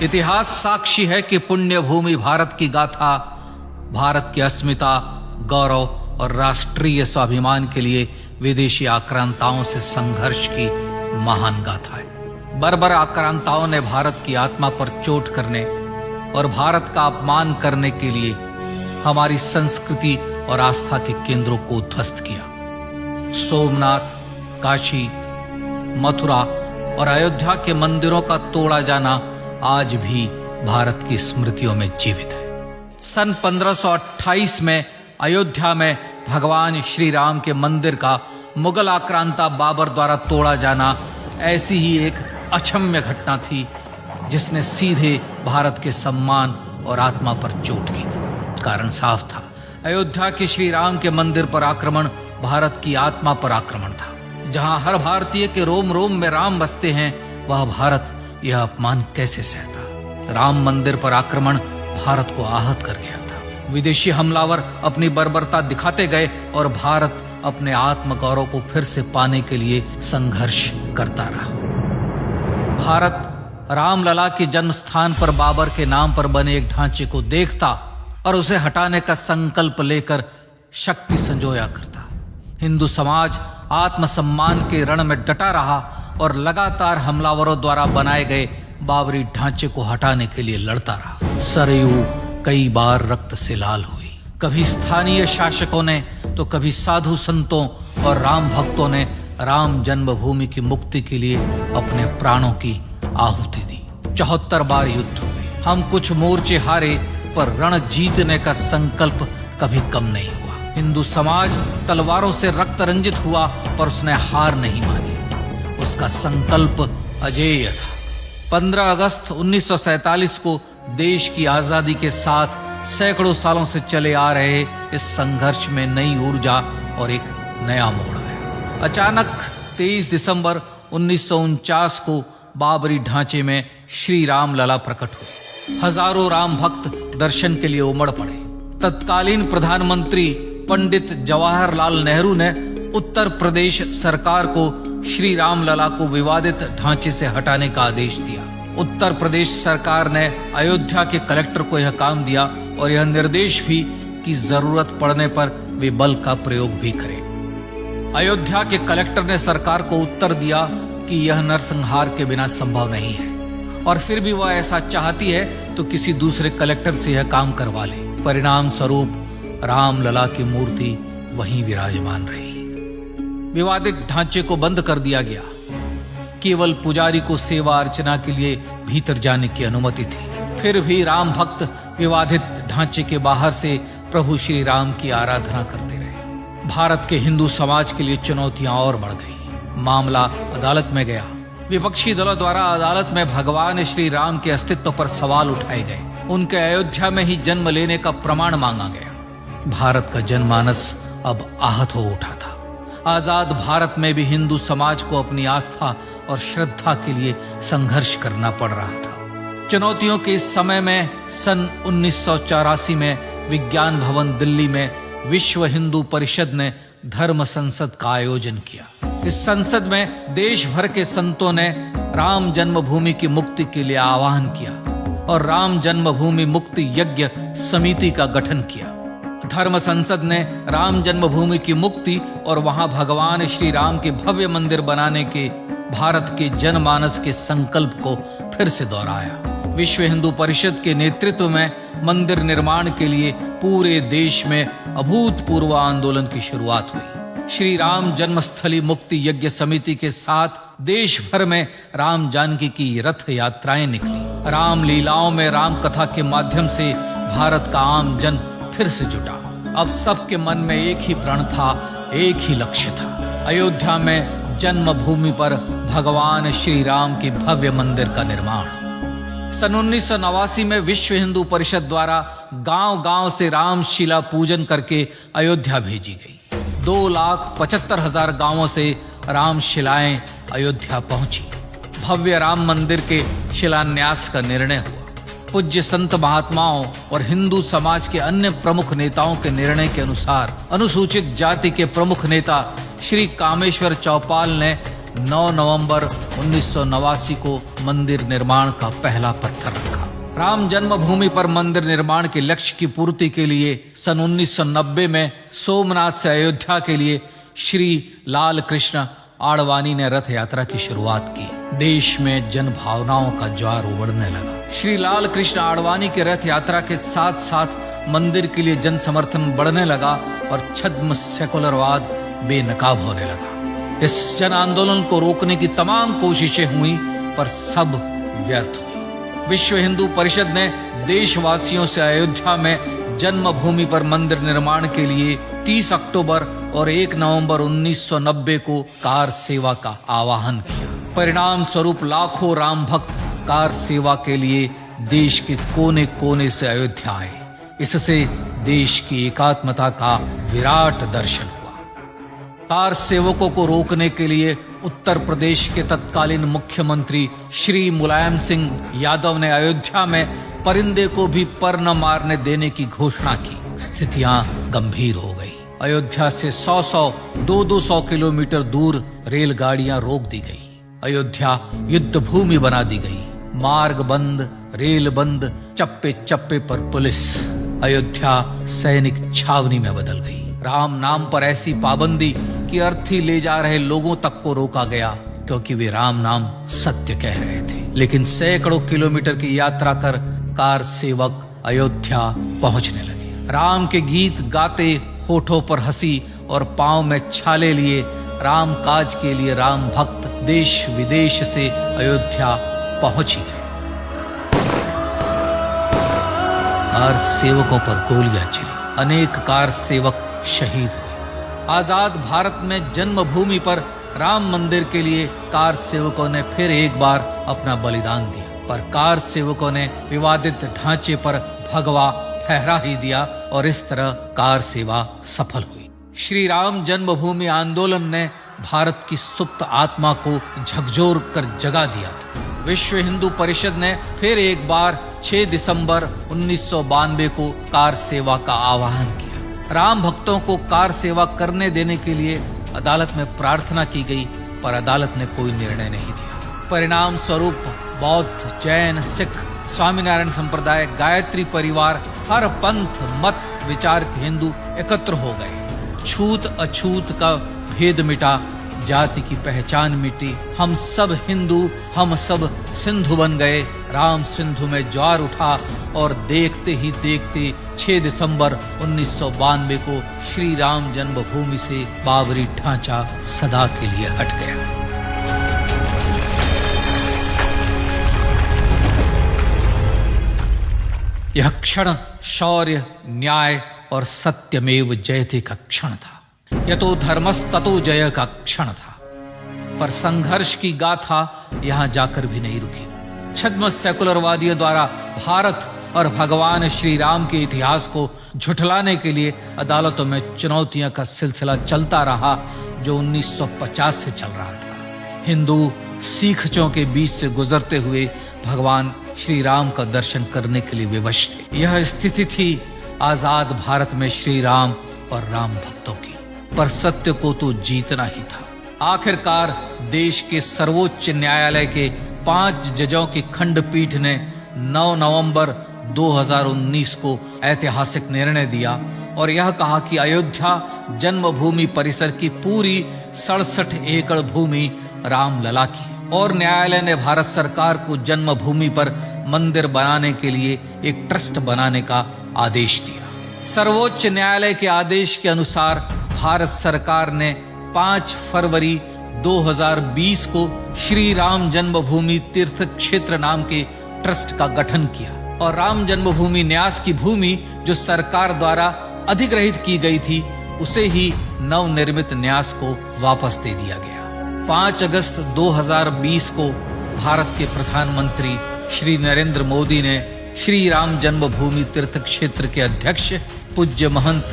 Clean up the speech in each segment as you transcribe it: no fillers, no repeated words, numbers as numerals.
इतिहास साक्षी है कि पुण्य भूमि भारत की गाथा भारत की अस्मिता, गौरव और राष्ट्रीय स्वाभिमान के लिए विदेशी आक्रांताओं से संघर्ष की महान गाथा है। बर्बर आक्रांताओं ने भारत की आत्मा पर चोट करने और भारत का अपमान करने के लिए हमारी संस्कृति और आस्था के केंद्रों को उद्ध्वस्त किया। सोमनाथ, काशी, मथुरा और अयोध्या के मंदिरों का तोड़ा जाना आज भी भारत की स्मृतियों में जीवित है। सन 1528 में अयोध्या में भगवान श्री राम के मंदिर का मुगल आक्रांता बाबर द्वारा तोड़ा जाना ऐसी ही एक अक्षम्य घटना थी जिसने सीधे भारत के सम्मान और आत्मा पर चोट की थी। कारण साफ था, अयोध्या के श्री राम के मंदिर पर आक्रमण भारत की आत्मा पर आक्रमण था। जहां हर भारतीय के रोम रोम में राम बसते हैं, वह भारत यह अपमान कैसे सहता। राम मंदिर पर आक्रमण भारत को आहत कर गया था। विदेशी हमलावर अपनी बर्बरता दिखाते गए और भारत अपने आत्मगौरव को फिर से पाने के लिए संघर्ष करता रहा। भारत रामलला के जन्म स्थान पर बाबर के नाम पर बने एक ढांचे को देखता और उसे हटाने का संकल्प लेकर शक्ति संजोया करता। हिंदू समाज आत्मसम्मान के रण में डटा रहा और लगातार हमलावरों द्वारा बनाए गए बाबरी ढांचे को हटाने के लिए लड़ता रहा। सरयू कई बार रक्त से लाल हुई। कभी स्थानीय शासकों ने तो कभी साधु संतों और राम भक्तों ने राम जन्मभूमि की मुक्ति के लिए अपने प्राणों की आहुति दी। 74 बार युद्ध हुए। हम कुछ मोर्चे हारे, पर रण जीतने का संकल्प कभी कम नहीं हुआ। हिंदू समाज तलवारों से रक्त रंजित हुआ, पर उसने हार नहीं मानी। उसका संकल्प अजेय था। 15 अगस्त 1947 को देश की आजादी के साथ सैकड़ों सालों से चले आ रहे इस संघर्ष में नई ऊर्जा और एक नया मोड़ आया। अचानक 23 दिसंबर 1949 को बाबरी ढांचे में श्री राम लला प्रकट हुए। हजारों राम भक्त दर्शन के लिए उमड़ पड़े। तत्कालीन प्रधानमंत्री पंडित जवाहरलाल नेहरू ने उत्तर प्रदेश सरकार को श्री राम लला को विवादित ढांचे से हटाने का आदेश दिया। उत्तर प्रदेश सरकार ने अयोध्या के कलेक्टर को यह काम दिया और यह निर्देश भी कि जरूरत पड़ने पर वे बल का प्रयोग भी करें। अयोध्या के कलेक्टर ने सरकार को उत्तर दिया कि यह नरसंहार के बिना संभव नहीं है, और फिर भी वह ऐसा चाहती है तो किसी दूसरे कलेक्टर से यह काम करवा ले। परिणाम स्वरूप रामलला की मूर्ति वहीं विराजमान रही। विवादित ढांचे को बंद कर दिया गया। केवल पुजारी को सेवा अर्चना के लिए भीतर जाने की अनुमति थी। फिर भी राम भक्त विवादित ढांचे के बाहर से प्रभु श्री राम की आराधना करते रहे। भारत के हिंदू समाज के लिए चुनौतियां और बढ़ गई। मामला अदालत में गया। विपक्षी दलों द्वारा अदालत में भगवान श्री राम के अस्तित्व पर सवाल उठाए गए। उनके अयोध्या में ही जन्म लेने का प्रमाण मांगा गया। भारत का जनमानस अब आहत हो उठा था। आजाद भारत में भी हिंदू समाज को अपनी आस्था और श्रद्धा के लिए संघर्ष करना पड़ रहा था। चुनौतियों के इस समय में सन 1984 में विज्ञान भवन दिल्ली में विश्व हिंदू परिषद ने धर्म संसद का आयोजन किया। इस संसद में देश भर के संतों ने राम जन्मभूमि की मुक्ति के लिए आह्वान किया और राम जन्मभूमि मुक्ति यज्ञ समिति का गठन किया। धर्म संसद ने राम जन्मभूमि की मुक्ति और वहां भगवान श्री राम के भव्य मंदिर बनाने के भारत के जनमानस के संकल्प को फिर से दोहराया। विश्व हिंदू परिषद के नेतृत्व में मंदिर निर्माण के लिए पूरे देश में अभूतपूर्व आंदोलन की शुरुआत हुई। श्री राम जन्मस्थली मुक्ति यज्ञ समिति के साथ देश भर में राम जानकी की रथ यात्राएं निकली। राम लीलाओं में राम कथा के माध्यम से भारत का आम जन फिर से जुटा। अब सबके मन में एक ही प्रण था, एक ही लक्ष्य था। अयोध्या में जन्मभूमि पर भगवान श्री राम के भव्य मंदिर का निर्माण। सन 1989 में विश्व हिंदू परिषद द्वारा गांव-गांव से रामशिला पूजन करके अयोध्या भेजी गई। 2,75,000 गांवों से रामशिलाएं अयोध्या पहुंची। भव्य राम मंदिर के शिलान्यास का निर्णय हुआ। पूज्य संत महात्माओं और हिंदू समाज के अन्य प्रमुख नेताओं के निर्णय के अनुसार अनुसूचित जाति के प्रमुख नेता श्री कामेश्वर चौपाल ने 9 नवंबर 1989 को मंदिर निर्माण का पहला पत्थर रखा। राम जन्मभूमि पर मंदिर निर्माण के लक्ष्य की पूर्ति के लिए सन 1990 में सोमनाथ से अयोध्या के लिए श्री लाल कृष्ण आडवाणी ने रथ यात्रा की शुरुआत की। देश में जन भावनाओं का ज्वार उमड़ने लगा। श्री लाल कृष्ण आडवाणी के रथ यात्रा के साथ साथ मंदिर के लिए जन समर्थन बढ़ने लगा और छद्म सेकुलरवाद बेनकाब होने लगा। इस जन आंदोलन को रोकने की तमाम कोशिशें हुई पर सब व्यर्थ हुई। विश्व हिंदू परिषद ने देशवासियों से अयोध्या में जन्मभूमि पर मंदिर निर्माण के लिए 30 अक्टूबर और 1 नवंबर 1990 को कार सेवा का आह्वान किया। परिणाम स्वरूप लाखों राम भक्त कार सेवा के लिए देश के कोने कोने से अयोध्या आए। इससे देश की एकात्मता का विराट दर्शन हुआ। कार सेवकों को रोकने के लिए उत्तर प्रदेश के तत्कालीन मुख्यमंत्री श्री मुलायम सिंह यादव ने अयोध्या में परिंदे को भी पर न मारने देने की घोषणा की। स्थितियां गंभीर हो गई। अयोध्या से 100 200 किलोमीटर दूर रेलगाड़ियां रोक दी गई। अयोध्या युद्ध भूमि बना दी गई। मार्ग बंद, रेल बंद, चप्पे चप्पे पर पुलिस। अयोध्या सैनिक छावनी में बदल गई। राम नाम पर ऐसी पाबंदी कि अर्थी ले जा रहे लोगों तक को रोका गया क्योंकि वे राम नाम सत्य कह रहे थे। लेकिन सैकड़ों किलोमीटर की यात्रा कर कार सेवक अयोध्या पहुंचने लगे। राम के गीत गाते, होठों पर हंसी और पांव में छाले लिए राम काज के लिए राम भक्त देश विदेश से अयोध्या पहुंच ही गए। कार सेवकों पर गोलियां चली। अनेक कार सेवक शहीद हुए। आजाद भारत में जन्मभूमि पर राम मंदिर के लिए कार सेवकों ने फिर एक बार अपना बलिदान दिया, पर कार सेवकों ने विवादित ढांचे पर भगवा ठहरा ही दिया और इस तरह कार सेवा सफल हुई। श्री राम जन्मभूमि आंदोलन ने भारत की सुप्त आत्मा को झकझोर कर जगा दिया था। विश्व हिंदू परिषद ने फिर एक बार 6 दिसंबर 1992 को कार सेवा का आह्वान किया। राम भक्तों को कार सेवा करने देने के लिए अदालत में प्रार्थना की गई, पर अदालत ने कोई निर्णय नहीं दिया। परिणाम स्वरूप बौद्ध, जैन, सिख, स्वामीनारायण संप्रदाय, गायत्री परिवार, हर पंथ मत विचार के हिंदू एकत्र हो गए। छूत अछूत का भेद मिटा, जाति की पहचान मिटी। हम सब हिंदू, हम सब सिंधु बन गए। राम सिंधु में ज्वार उठा और देखते ही देखते 6 दिसंबर 1992 को श्री राम जन्मभूमि से बाबरी ढांचा सदा के लिए हट गया। यह क्षण शौर्य, न्याय और सत्यमेव जयते का क्षण था। यह तो धर्मस्ततो जय का क्षण था। पर संघर्ष की गाथा यहां जाकर भी नहीं रुकी। छद्म सेकुलरवादियों द्वारा भारत और भगवान श्री राम के इतिहास को झुठलाने के लिए अदालतों में चुनौतियों का सिलसिला चलता रहा, जो 1950 से चल रहा था। हिंदू सिखों के बीच से गुजरते हुए भगवान श्री राम का दर्शन करने के लिए विवश थे। यह स्थिति थी आजाद भारत में श्री राम और राम भक्तों की। पर सत्य को तो जीतना ही था। आखिरकार देश के सर्वोच्च न्यायालय के 5 जजों की खंडपीठ ने 9 नवंबर 2019 को ऐतिहासिक निर्णय दिया और यह कहा कि अयोध्या जन्मभूमि परिसर की पूरी 67 एकड़ भूमि रामलला की, और न्यायालय ने भारत सरकार को जन्मभूमि पर मंदिर बनाने के लिए एक ट्रस्ट बनाने का आदेश दिया। सर्वोच्च न्यायालय के आदेश के अनुसार भारत सरकार ने 5 फरवरी 2020 को श्री राम जन्मभूमि तीर्थ क्षेत्र नाम के ट्रस्ट का गठन किया और राम जन्मभूमि न्यास की भूमि जो सरकार द्वारा अधिग्रहित की गई थी उसे ही नवनिर्मित न्यास को वापस दे दिया गया। 5 अगस्त 2020 को भारत के प्रधानमंत्री श्री नरेंद्र मोदी ने श्री राम जन्मभूमि तीर्थ क्षेत्र के अध्यक्ष पूज्य महंत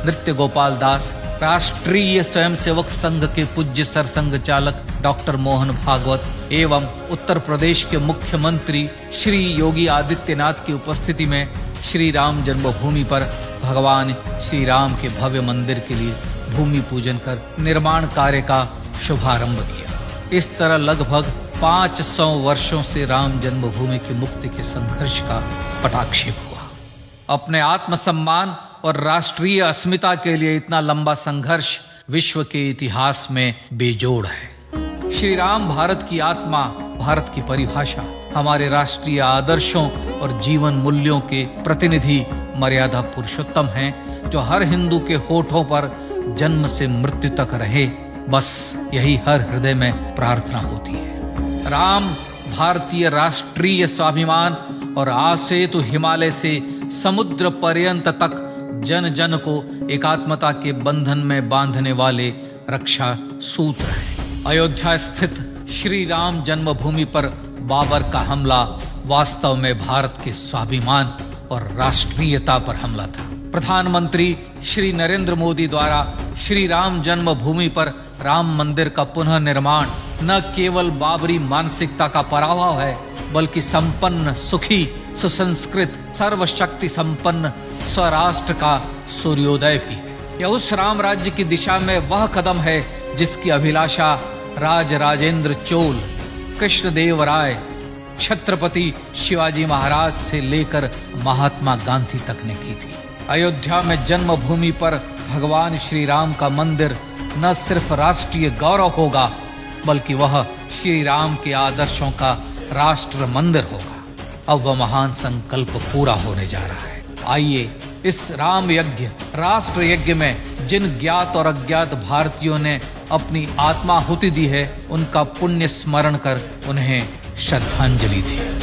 नृत्य गोपाल दास, राष्ट्रीय स्वयंसेवक संघ के पूज्य सरसंघ चालक डॉक्टर मोहन भागवत एवं उत्तर प्रदेश के मुख्यमंत्री श्री योगी आदित्यनाथ की उपस्थिति में श्री राम जन्मभूमि पर भगवान श्री राम के भव्य मंदिर के लिए भूमि पूजन कर निर्माण कार्य का शुभारंभ किया। इस तरह लगभग 500 वर्षों से राम जन्मभूमि की मुक्ति के संघर्ष का पटाक्षेप हुआ। अपने आत्मसम्मान और राष्ट्रीय अस्मिता के लिए इतना लंबा संघर्ष विश्व के इतिहास में बेजोड़ है। श्री राम भारत की आत्मा, भारत की परिभाषा, हमारे राष्ट्रीय आदर्शों और जीवन मूल्यों के प्रतिनिधि मर्यादा पुरुषोत्तम हैं, जो हर हिंदू के होठों पर जन्म से मृत्यु तक रहे, बस यही हर हृदय में प्रार्थना होती है। राम भारतीय राष्ट्रीय स्वाभिमान और आसेतु हिमालय से समुद्र पर्यंत तक जन जन को एकात्मता के बंधन में बांधने वाले रक्षा सूत्र है। अयोध्या स्थित श्री राम जन्मभूमि पर बाबर का हमला वास्तव में भारत के स्वाभिमान और राष्ट्रीयता पर हमला था। प्रधानमंत्री श्री नरेंद्र मोदी द्वारा श्री राम जन्मभूमि पर राम मंदिर का पुनः निर्माण न केवल बाबरी मानसिकता का पराभव है, बल्कि संपन्न, सुखी, सुसंस्कृत, सर्वशक्ति संपन्न स्वराष्ट्र का सूर्योदय भी है। यह उस राम राज्य की दिशा में वह कदम है जिसकी अभिलाषा राजराजेंद्र चोल, कृष्णदेव राय, छत्रपति शिवाजी महाराज से लेकर महात्मा गांधी तक ने की थी। अयोध्या में जन्मभूमि पर भगवान श्री राम का मंदिर न सिर्फ राष्ट्रीय गौरव होगा, बल्कि वह श्री राम के आदर्शों का राष्ट्र मंदिर होगा। अब वह महान संकल्प पूरा होने जा रहा है। आइए इस राम यज्ञ, राष्ट्र यज्ञ में जिन ज्ञात और अज्ञात भारतीयों ने अपनी आत्माहुति दी है, उनका पुण्य स्मरण कर उन्हें श्रद्धांजलि दें।